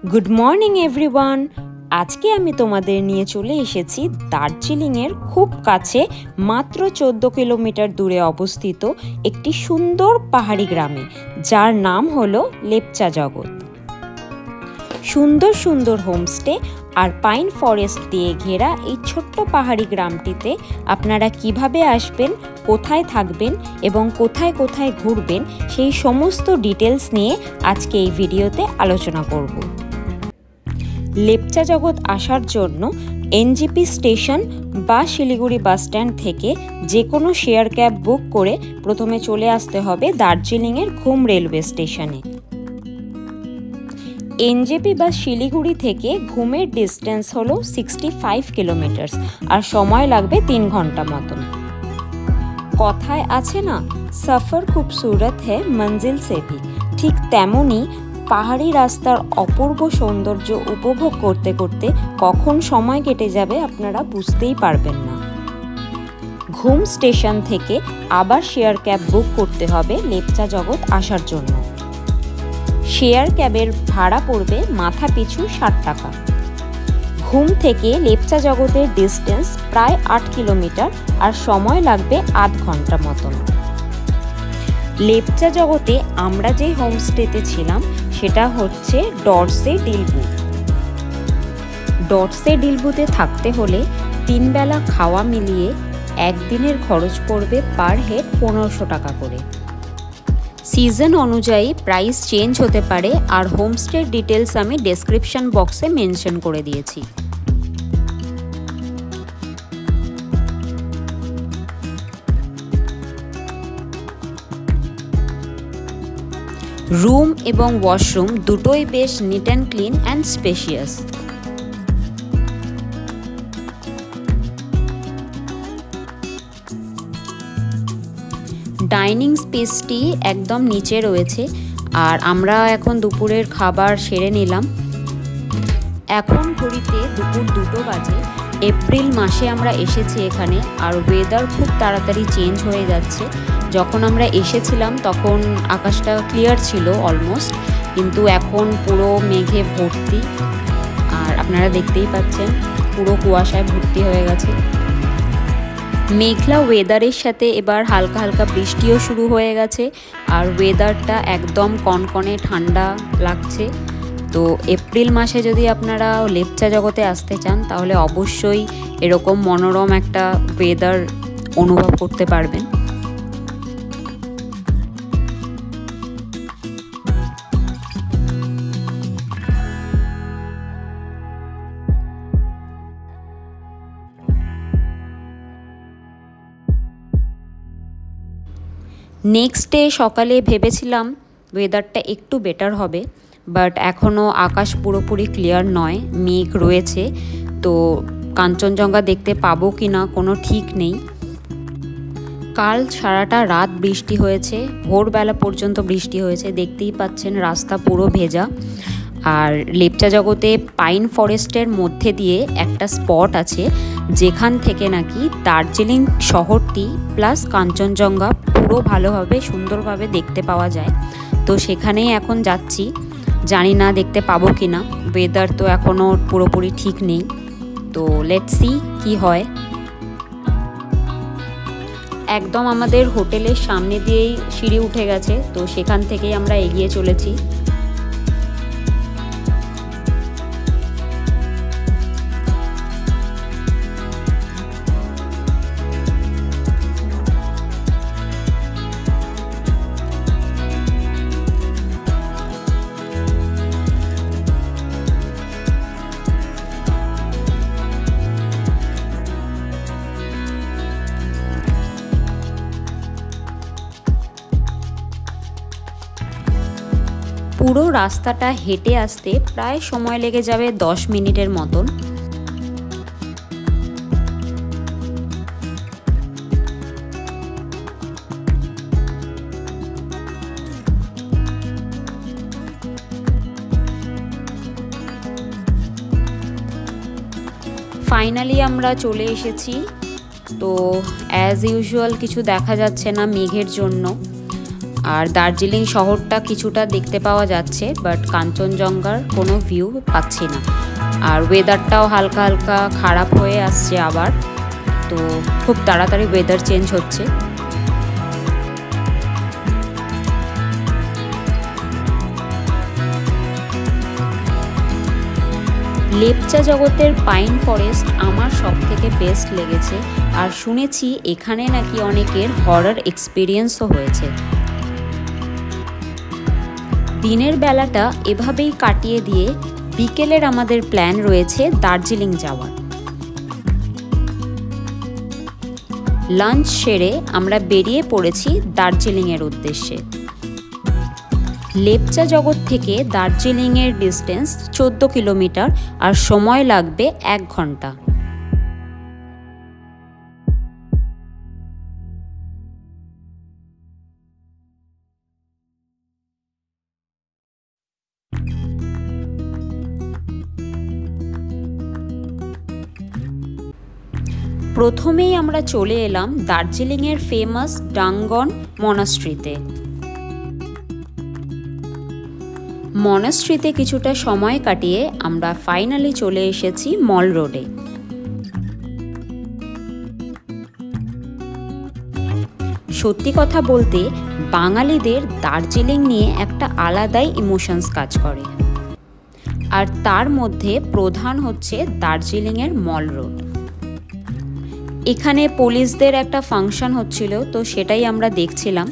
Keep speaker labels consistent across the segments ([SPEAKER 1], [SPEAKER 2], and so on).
[SPEAKER 1] Good morning everyone. আজকে আমি তোমাদের নিয়ে চলে এসেছি দার্জিলিংয়ের খুব কাছে মাত্র 14 কিলোমিটার দূরে অবস্থিত একটি সুন্দর পাহাড়ি গ্রামে, যার নাম হলো লেপচা জগৎ। সুন্দর সুন্দর হোমস্টে আর পাইন ফরেস্ট দিয়ে ঘেরা এই ছোট্ট পাহাড়ি গ্রামটিতে আপনারা কিভাবে আসবেন, কোথায় থাকবেন এবং কোথায় কোথায় ঘুরবেন সেই সমস্ত ডিটেলস নিয়ে আজকে এই ভিডিওতে আলোচনা করব। লেপচা জগৎ আসার জন্য এনজেপি স্টেশন বা শিলিগুড়ি বাস স্ট্যান্ড থেকে যে কোনো শেয়ার ক্যাব বুক করে প্রথমে চলে আসতে হবে দার্জিলিংয়ের ঘুম রেলওয়ে স্টেশনে। এনজেপি বা শিলিগুড়ি থেকে ঘুমের ডিস্টেন্স হলো 65 কিলোমিটার্স আর সময় লাগবে 3 ঘন্টা মতন। কথায় আছে না, সফর খুবসুরত হ্যায় মঞ্জিল সে ভি, ঠিক তেমনই পাহাড়ি রাস্তার অপূর্ব সৌন্দর্য উপভোগ করতে করতে কখন সময় কেটে যাবে আপনারা বুঝতেই পারবেন না। ঘুম স্টেশন থেকে আবার শেয়ার ক্যাব বুক করতে হবে লেপচা জগৎ আসার জন্য। শেয়ার ক্যাবের ভাড়া পড়বে মাথা পিছু 60 টাকা। ঘুম থেকে লেপচা জগতের ডিস্টেন্স প্রায় 8 কিলোমিটার আর সময় লাগবে আধ ঘন্টা মতন। লেপচা জগতে আমরা যে হোমস্টেতে ছিলাম সেটা হচ্ছে ডরসে ডিলবু। ডরসে ডিলবুতে থাকতে হলে 3 বেলা খাওয়া মিলিয়ে একদিনের খরচ পড়বে পার হেড 1500 টাকা করে। সিজন অনুযায়ী প্রাইস চেঞ্জ হতে পারে আর হোমস্টের ডিটেলস আমি ডেসক্রিপশন বক্সে মেনশন করে দিয়েছি। রুম এবং ওয়াশরুম দুটোই বেশ neat and clean and spacious. Dining স্পেসটি একদম নিচে রয়েছে আর আমরা এখন দুপুরের খাবার সেরে নিলাম। এখন ঘড়িতে দুপুর 2টো বাজে। এপ্রিল মাসে আমরা এসেছি এখানে আর ওয়েদার খুব তাড়াতাড়ি চেঞ্জ হয়ে যাচ্ছে। যখন আমরা এসেছিলাম তখন আকাশটা ক্লিয়ার ছিল অলমোস্ট, কিন্তু এখন পুরো মেঘে ভর্তি আর আপনারা দেখতেই পাচ্ছেন পুরো কুয়াশায় ভর্তি হয়ে গেছে। মেঘলা ওয়েদারের সাথে এবার হালকা হালকা বৃষ্টিও শুরু হয়ে গেছে আর ওয়েদারটা একদম কনকনে ঠান্ডা লাগছে। তো এপ্রিল মাসে যদি আপনারা লেপচা জগতে আসতে চান তাহলে অবশ্যই এরকম মনোরম একটা ওয়েদার অনুভব করতে পারবেন। নেক্সট ডে সকালে ভেবেছিলাম ওয়েদারটা একটু বেটার হবে, বাট এখনও আকাশ পুরোপুরি ক্লিয়ার নয়, মেঘ রয়েছে। তো কাঞ্চনজঙ্ঘা দেখতে পাবো কি না কোনো ঠিক নেই। কাল সারাটা রাত বৃষ্টি হয়েছে, ভোরবেলা পর্যন্ত বৃষ্টি হয়েছে, দেখতেই পাচ্ছেন রাস্তা পুরো ভেজা। আর লেপচা জগতে পাইন ফরেস্টের মধ্যে দিয়ে একটা স্পট আছে যেখান থেকে নাকি দার্জিলিং শহরটি প্লাস কাঞ্চনজঙ্ঘা পুরো ভালোভাবে সুন্দরভাবে দেখতে পাওয়া যায়। তো সেখানেই এখন যাচ্ছি, জানি না দেখতে পাবো কি না, ওয়েদার তো এখনও পুরোপুরি ঠিক নেই। তো লেটস সি কি হয়। একদম আমাদের হোটেলের সামনে দিয়েই সিঁড়ি উঠে গেছে, তো সেখান থেকেই আমরা এগিয়ে চলেছি। পুরো রাস্তাটা হেঁটে আসতে প্রায় সময় লেগে যাবে 10 মিনিটের মতন। ফাইনালি আমরা চলে এসেছি। তো অ্যাজ ইউজুয়াল কিছু দেখা যাচ্ছে না মেঘের জন্য, আর দার্জিলিং শহরটা কিছুটা দেখতে পাওয়া যাচ্ছে, বাট কাঞ্চনজঙ্ঘার কোনো ভিউ পাচ্ছি না। আর ওয়েদারটাও হালকা হালকা খারাপ হয়ে আসছে আবার, তো খুব তাড়াতাড়ি ওয়েদার চেঞ্জ হচ্ছে। লেপচা জগতের পাইন ফরেস্ট আমার সব থেকে বেস্ট লেগেছে। আর শুনেছি এখানে নাকি অনেকের হরর এক্সপিরিয়েন্সও হয়েছে। দিনের বেলাটা এভাবেই কাটিয়ে দিয়ে বিকেলের আমাদের প্ল্যান রয়েছে দার্জিলিং যাওয়ার। লাঞ্চ সেরে আমরা বেরিয়ে পড়েছি দার্জিলিংয়ের উদ্দেশ্যে। লেপচা জগৎ থেকে দার্জিলিংয়ের ডিস্টেন্স 14 কিলোমিটার আর সময় লাগবে 1 ঘন্টা। প্রথমেই আমরা চলে এলাম দার্জিলিংয়ের ফেমাস ডাঙ্গন মনাস্ট্রিতে। মনাস্ট্রিতে কিছুটা সময় কাটিয়ে আমরা ফাইনালি চলে এসেছি মল রোডে। সত্যি কথা বলতে বাঙালিদের দার্জিলিং নিয়ে একটা আলাদাই ইমোশনস কাজ করে, আর তার মধ্যে প্রধান হচ্ছে দার্জিলিংয়ের মল রোড। এখানে পুলিশদের একটা ফাংশন হচ্ছিল, তো সেটাই আমরা দেখছিলাম।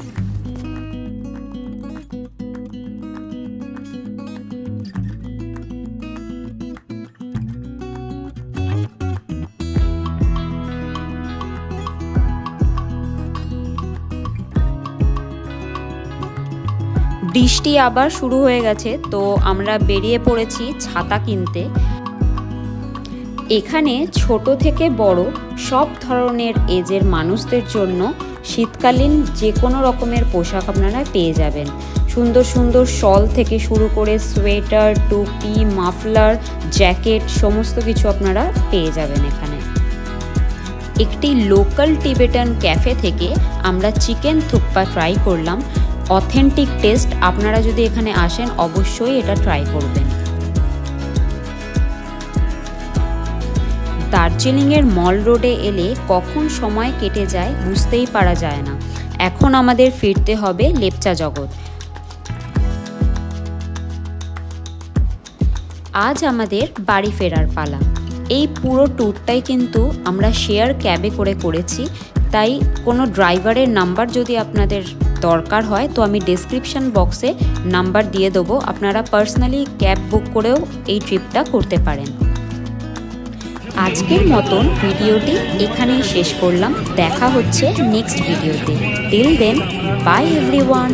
[SPEAKER 1] বৃষ্টি আবার শুরু হয়ে গেছে, তো আমরা বেরিয়ে পড়েছি ছাতা কিনতে। এখানে ছোট থেকে বড় সব ধরনের এজের মানুষদের জন্য শীতকালীন যে কোনো রকমের পোশাক আপনারা পেয়ে যাবেন। সুন্দর সুন্দর শল থেকে শুরু করে সোয়েটার, টুপি, মাফলার, জ্যাকেট সমস্ত কিছু আপনারা পেয়ে যাবেন এখানে। একটি লোকাল টিবেটান ক্যাফে থেকে আমরা চিকেন থুকপা ট্রাই করলাম। অথেন্টিক টেস্ট, আপনারা যদি এখানে আসেন অবশ্যই এটা ট্রাই করবেন। দার্জিলিংয়ের মল রোডে এলে কখন সময় কেটে যায় বুঝতেই পারা যায় না। এখন আমাদের ফিরতে হবে লেপচা জগৎ। আজ আমাদের বাড়ি ফেরার পালা। এই পুরো ট্যুরটাই কিন্তু আমরা শেয়ার ক্যাবে করেছি, তাই কোনো ড্রাইভারের নাম্বার যদি আপনাদের দরকার হয় তো আমি ডেসক্রিপশন বক্সে নাম্বার দিয়ে দেবো, আপনারা পার্সোনালি ক্যাব বুক করেও এই ট্রিপটা করতে পারেন। আজকের মতন ভিডিওটি এখানেই শেষ করলাম। দেখা হচ্ছে নেক্সট ভিডিওতে। Till then, bye everyone.